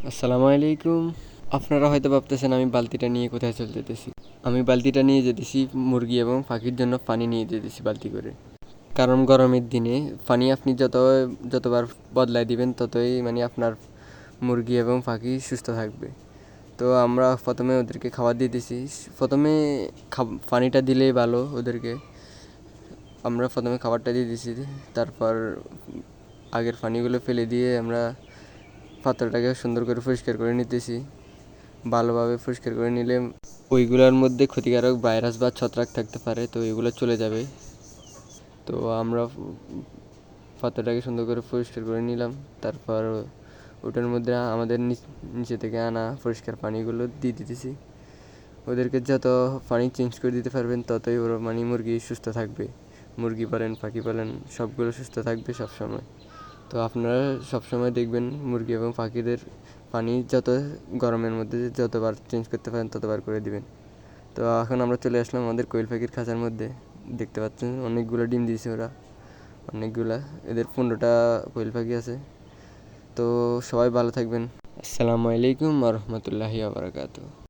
আসসালামু আলাইকুম। আপনারা হয়তো ভাবতেছেন আমি বালতিটা নিয়ে কোথায় চলে যেতেছি। আমি বালতিটা নিয়ে যেতেছি মুরগি এবং পাখির জন্য পানি নিয়ে যেতেছি বালতি করে। কারণ গরমের দিনে পানি আপনি যতবার বদলায় দিবেন ততই আপনার মুরগি এবং পাখি সুস্থ থাকবে। তো আমরা প্রথমে ওদেরকে খাবার দিতেছি। প্রথমে পানিটা দিলেই ভালো ওদেরকে। আমরা প্রথমে খাবারটা দিয়ে দিছি, তারপর আগের পানিগুলো ফেলে দিয়ে আমরা পাত্রটাকে সুন্দর করে পরিষ্কার করে নিতেছি। ভালোভাবে পরিষ্কার করে নিলে ওইগুলোর মধ্যে ক্ষতিকারক ভাইরাস বা ছত্রাক থাকতে পারে, তো এগুলো চলে যাবে। তো আমরা পাত্রটাকে সুন্দর করে পরিষ্কার করে নিলাম। তারপর ওটার মধ্যে আমাদের নিচে থেকে আনা পরিষ্কার পানিগুলো দিয়ে দিতেছি। ওদেরকে যত পানি চেঞ্জ করে দিতে পারবেন ততই ওরা মুরগি সুস্থ থাকবে। মুরগি পালেন, পাখি পালেন, সবগুলো সুস্থ থাকবে সবসময়। তো আপনারা সবসময় দেখবেন মুরগি এবং পাখিদের পানি গরমের মধ্যে যতবার চেঞ্জ করতে পারেন ততবার করে দিবেন। তো এখন আমরা চলে আসলাম আমাদের কোয়েল পাখির খাঁচার মধ্যে। দেখতে পাচ্ছেন অনেকগুলো ডিম দিয়েছে ওরা, অনেকগুলা। এদের 15টা কোয়েল পাখি আছে। তো সবাই ভালো থাকবেন। আসসালামু আলাইকুম ওয়া রাহমাতুল্লাহি ওয়া বারাকাতুহু।